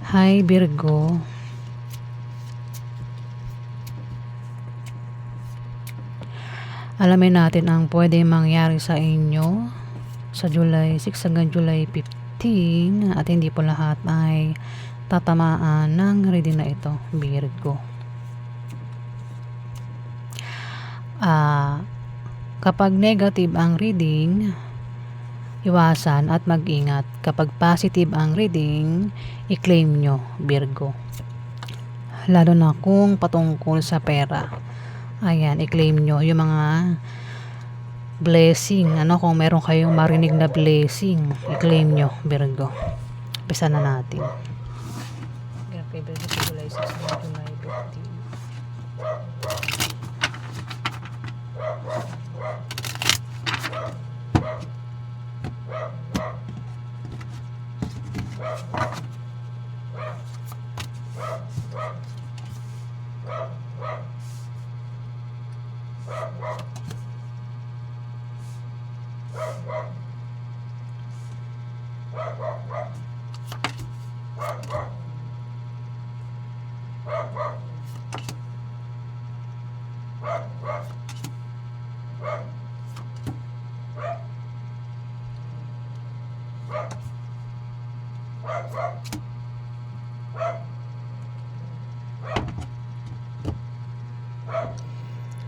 Hi Virgo. Alamin natin ang pwede mangyari sa inyo sa July 6 hanggang July 15 at hindi po lahat ay tatamaan ng reading na ito, Virgo. Kapag negative ang reading, iwasan at mag-ingat. Kapag positive ang reading, i-claim nyo, Virgo. Lalo na kung patungkol sa pera. Ayan, i-claim nyo yung mga blessing. Kung meron kayong marinig na blessing, i-claim nyo, Virgo. Umpisa na natin. Okay, Virgo, July 6 hanggang July 15.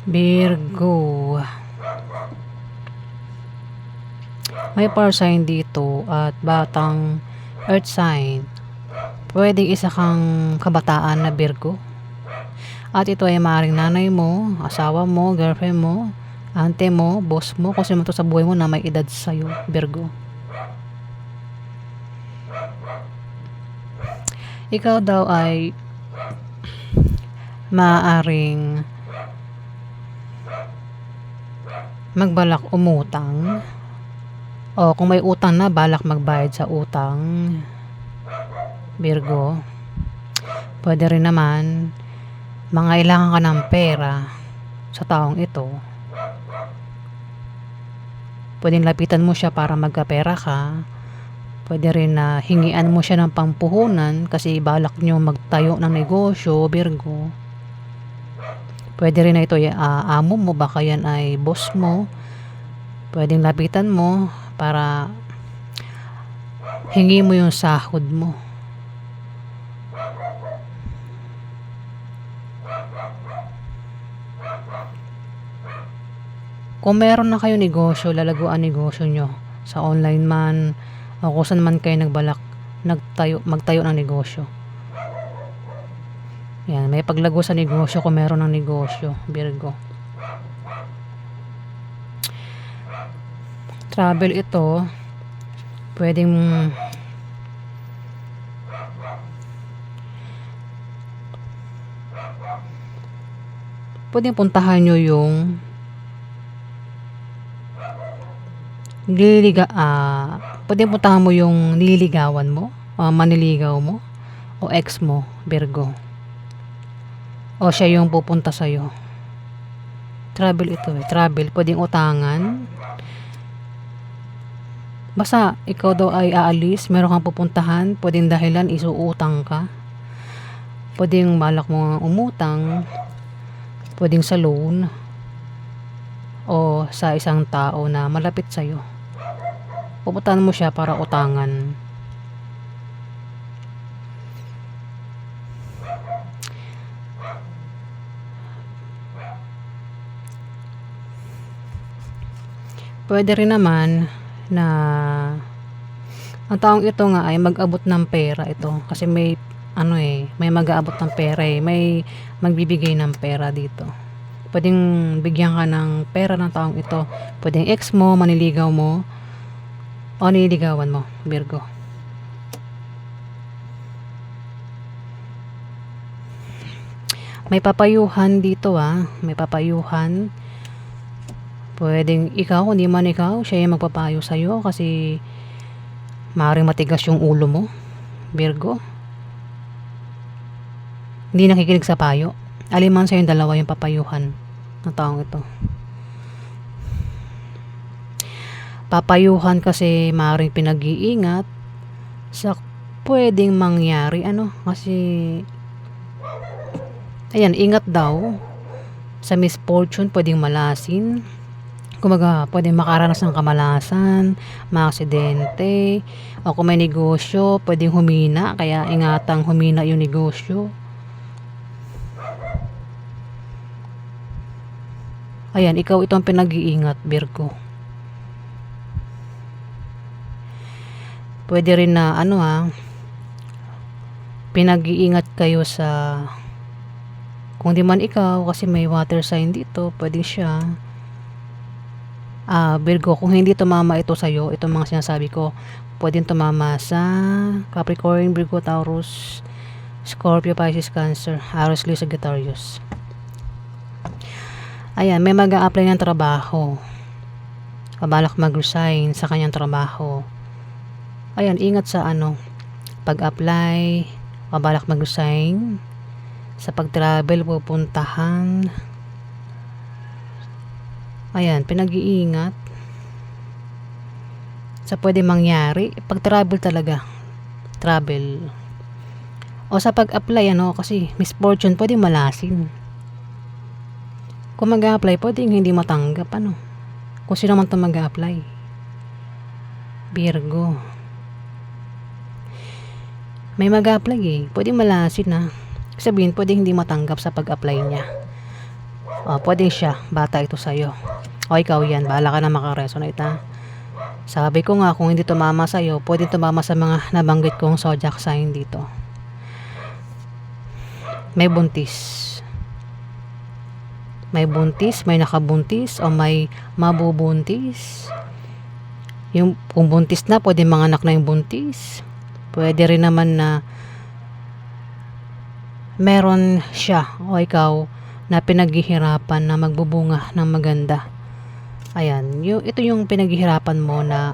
Virgo, may fire sign dito at batang earth sign. Pwedeng isa kang kabataan na Virgo. At ito ay maaaring nanay mo, asawa mo, girlfriend mo, ante mo, boss mo, kung sino to sa buhay mo na may edad sa'yo, Virgo. Ikaw daw ay maaaring magbalak umutang, o kung may utang na, balak magbayad sa utang, Virgo. Pwede rin naman mangailangan ka ng pera sa taong ito. Pwedeng lapitan mo siya para magkapera ka. Pwede rin na hingian mo siya ng pampuhunan kasi balak nyo magtayo ng negosyo, Virgo. Pwede rin na ito amo mo, baka yan ay boss mo. Pwedeng lapitan mo para hingi mo yung sahod mo. Kung meron na kayo negosyo, lalaguan negosyo nyo sa online man o kung saan man kayo magtayo ng negosyo. Yan, may paglago sa negosyo kung meron ng negosyo, Virgo. Travel ito, pwedeng puntahan nyo yung pwedeng puntahan mo yung nililigawan mo, maniligaw mo, o ex mo, Virgo. O siya yung pupunta sa'yo. Travel ito travel, pwedeng utangan. Basta ikaw daw ay aalis, meron kang pupuntahan, pwedeng dahilan isuutang ka. Pwedeng balak mo umutang, pwedeng sa loan, o sa isang tao na malapit sa'yo. Pupuntahan mo siya para utangan. Pwede rin naman na ang taong ito nga ay mag-abot ng pera ito kasi may may mag-aabot ng pera may magbibigay ng pera dito. Pwedeng bigyan ka ng pera ng taong ito. Pwedeng ex mo, maniligaw mo, o nililigawan mo, Virgo. May papayuhan dito may papayuhan. Pwedeng ikaw, hindi man ikaw, siya yung magpapayo sa'yo kasi maaaring matigas yung ulo mo, Virgo. Hindi nakikinig sa payo. Aliman sa yung dalawa yung papayuhan ng taong ito. Papayuhan kasi maaaring pinag-iingat sa pwedeng mangyari kasi ayan, ingat daw sa misfortune, pwedeng malasin. Kumbaga, pwedeng makaranas ng kamalasan, maaksidente, o kung may negosyo, pwedeng humina, kaya ingatang humina yung negosyo. Ayan, ikaw itong pinag-iingat, Virgo. Pwede rin na pinag-iingat kayo sa, kung di man ikaw, kasi may water sign dito, pwede siya. Virgo, kung hindi tumama ito sa'yo, itong mga sinasabi ko, pwedeng tumama sa Capricorn, Virgo, Taurus, Scorpio, Pisces, Cancer, Aries, Leo, Sagittarius. Ayan, may mag-a-apply ng trabaho. Kabalak mag-resign sa kanyang trabaho. Ayan, ingat sa pag-apply, kabalak mag-resign, sa pag-travel, pupuntahan. Ayan, pinag-iingat sa pwede mangyari pag-travel talaga. Travel. O sa pag-apply, kasi misfortune, pwede malasin. Kung mag-a-apply, pwedeng hindi matanggap, kung sino man itong mag-a-apply. Virgo. May mag-a-apply pwedeng malasin sabihin, pwedeng hindi matanggap sa pag-apply niya. Pwedeng siya, bata ito sa'yo. O ikaw yan, bahala ka na makaresonate Sabi ko nga, kung hindi tumama sa'yo, pwede tumama sa mga nabanggit kong zodiac sign dito. May buntis. May buntis, may nakabuntis, o may mabubuntis. Kung buntis na, pwede manganak na yung buntis. Pwede rin naman na meron siya o ikaw na pinaghihirapan na magbubunga ng maganda. Ayan, ito yung pinaghihirapan mo na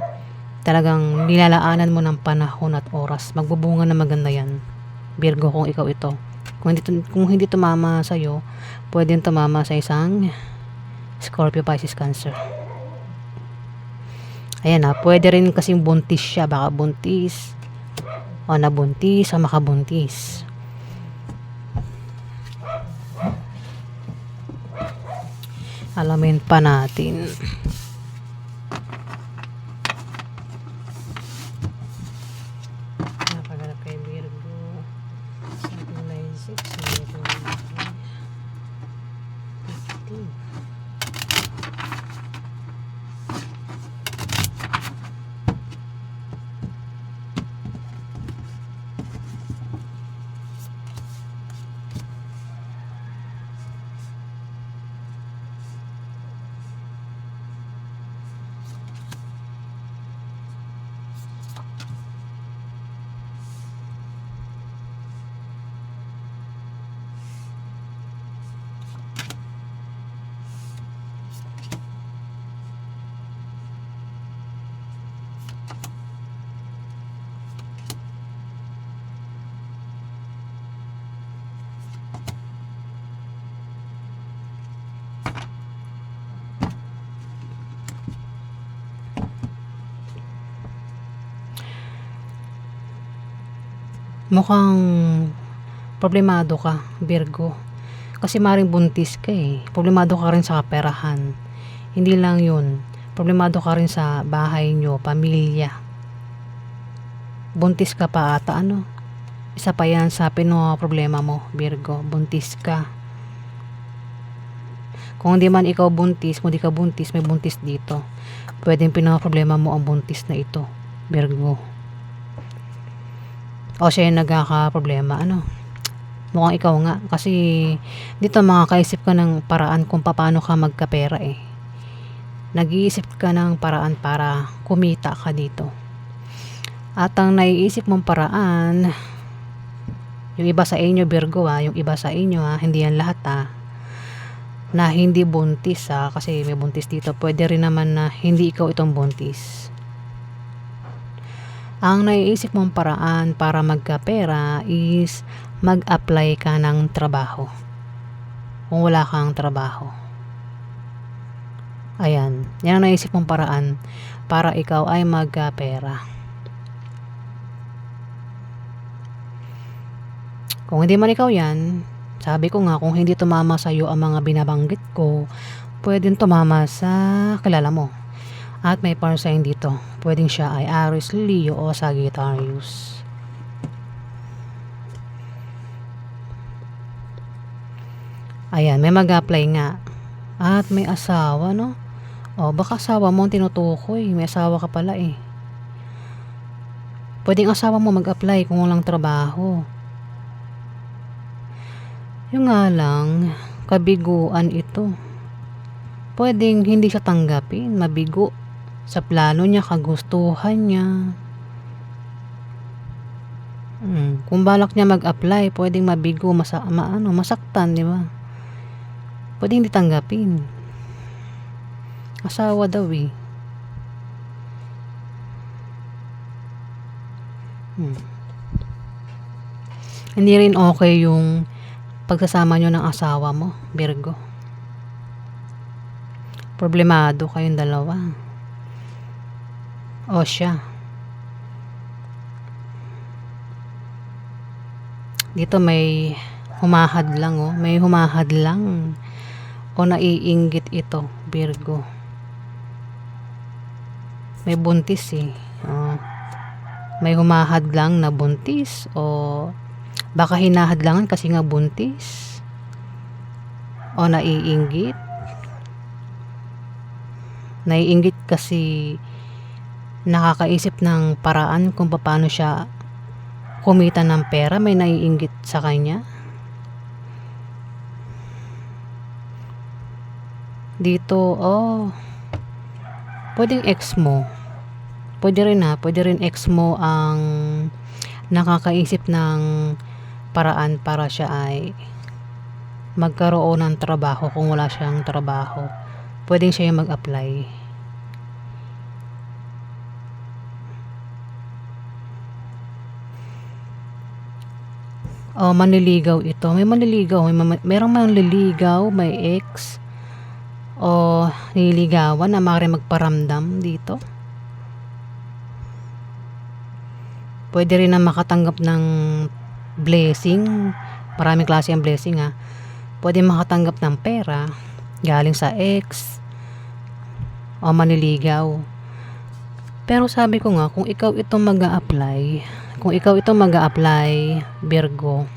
talagang nilalaanan mo ng panahon at oras. Magbubunga na maganda yan, Virgo, kung ikaw ito. Kung hindi tumama sa'yo, pwedeng tumama sa isang Scorpio, Pisces, Cancer. Ayan pwede rin kasing buntis siya. Baka buntis o nabuntis o makabuntis. Alamin pa natin. Napaganap kay Virgo. 796 15. Mukhang problemado ka, Virgo. Kasi maring buntis ka Problemado ka rin sa kaperahan. Hindi lang yun. Problemado ka rin sa bahay nyo, pamilya. Buntis ka pa ata, Isa pa yan sa problema mo, Virgo. Buntis ka. Kung hindi man ikaw buntis, kung di ka buntis, may buntis dito. Pwedeng problema mo ang buntis na ito, Virgo. O siya yung nagkaka-problema, mukhang ikaw nga, kasi dito makakaisip ka ng paraan kung paano ka magkapera nag-iisip ka ng paraan para kumita ka dito, at ang naiisip mong paraan, yung iba sa inyo, Virgo yung iba sa inyo hindi yan lahat na hindi buntis kasi may buntis dito, pwede rin naman na hindi ikaw itong buntis. Ang naiisip mong paraan para magkapera is mag-apply ka ng trabaho. Kung wala kang trabaho. Ayan. Yan ang naisip mong paraan para ikaw ay magkapera. Kung hindi man ikaw yan, sabi ko nga, kung hindi tumama sa'yo ang mga binabanggit ko, pwedeng tumama sa kilala mo. At may par sign dito. Pwedeng siya ay Aries, Leo o Sagittarius. Ayan, may mag-apply nga. At may asawa, no? O, baka asawa mo ang tinutukoy. May asawa ka pala eh. Pwedeng asawa mo mag-apply kung walang trabaho. Yung nga lang, kabiguan ito. Pwedeng hindi siya tanggapin, mabigo. Sa plano niya, kagustuhan niya. Kung balak niya mag-apply, pwedeng mabigo, masaktan, di ba? Pwedeng hindi tanggapin. Asawa daw eh. Hindi rin okay yung pagsasama nyo ng asawa mo, Virgo. Problemado kayong dalawa. O siya. Dito may humahadlang oh. May humahadlang. O naiinggit ito, Virgo. May buntis eh. May humahadlang na buntis o baka hinahadlangan kasi nga buntis. O naiinggit. Naiinggit kasi nakakaisip ng paraan kung paano siya kumita ng pera. May naiinggit sa kanya. Dito, pwedeng ex mo. Pwede rin ex mo ang nakakaisip ng paraan para siya ay magkaroon ng trabaho kung wala siyang trabaho. Pwedeng siya yung mag-apply. Manliligaw ito. May manliligaw. Merong manliligaw, may ex. O nililigawan na maaaring magparamdam dito. Pwede rin na makatanggap ng blessing. Maraming klase ang blessing ha. Pwede makatanggap ng pera galing sa ex o manliligaw. Pero sabi ko nga, kung ikaw itong mag-a-apply, Virgo,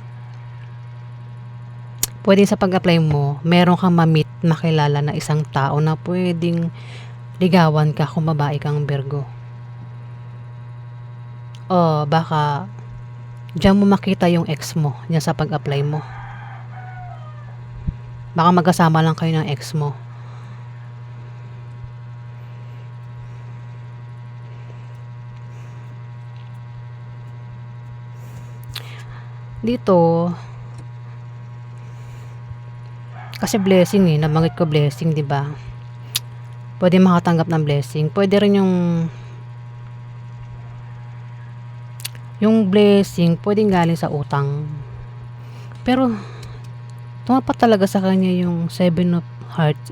pwede sa pag-apply mo, meron kang ma-meet, makilala na isang tao na pwedeng ligawan ka kung babae kang Virgo. O baka diyan mo makita yung ex mo diyan sa pag-apply mo. Baka magkasama lang kayo ng ex mo. Dito kasi blessing eh, nabanggit ko blessing, di ba? Pwede makatanggap ng blessing. Pwede rin yung blessing pwedeng galing sa utang. Pero tumapat talaga sa kanya yung 7 of Hearts.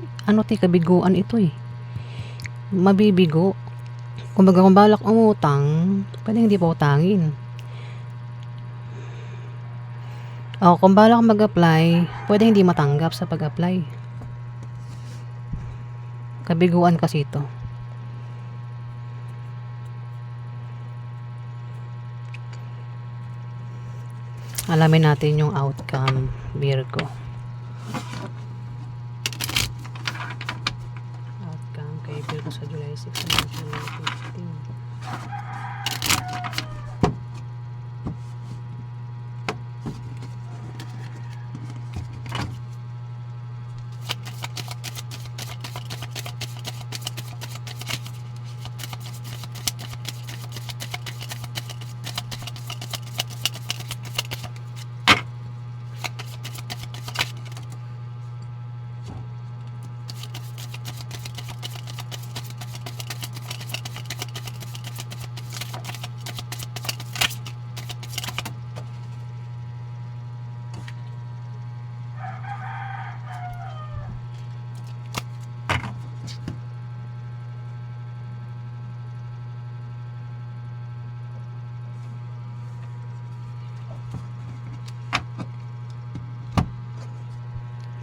Kabiguan ito eh. Mabibigo. Kumbaga kung balak umutang, pwedeng hindi pa utangin. O kung balak mag-apply, pwedeng hindi matanggap sa pag-apply. Kabiguan kasi ito. Alamin natin yung outcome, Virgo. Outcome kay Virgo sa July 6 hanggang July 15.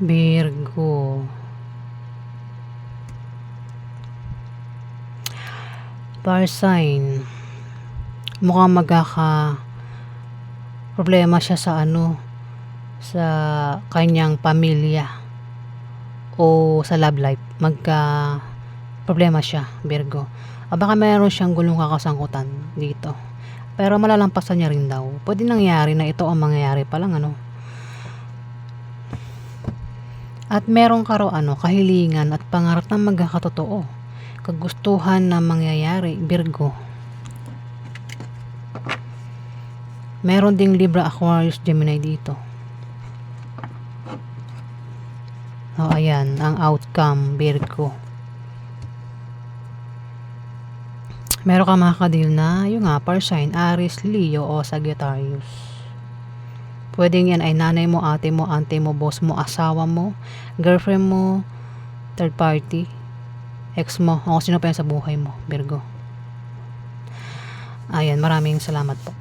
Virgo. Fire sign. Mukhang problema siya sa kanyang pamilya o sa love life. Problema siya, Virgo. O baka mayroon siyang gulong kakasangkutan dito. Pero malalampasan niya rin daw. Pwede nangyari na ito ang mangyayari pa lang At meron ka raw kahilingan at pangarap na magkakatotoo. Kagustuhan na mangyayari, Virgo. Meron ding Libra, Aquarius, Gemini dito. O ayan, ang outcome, Virgo. Meron ka makakadil na yung fire sign, Aries, Leo o Sagittarius. Pwedeng yan ay nanay mo, ate mo, auntie mo, boss mo, asawa mo, girlfriend mo, third party, ex mo, o sino pa yan sa buhay mo, Virgo. Ayan, maraming salamat po.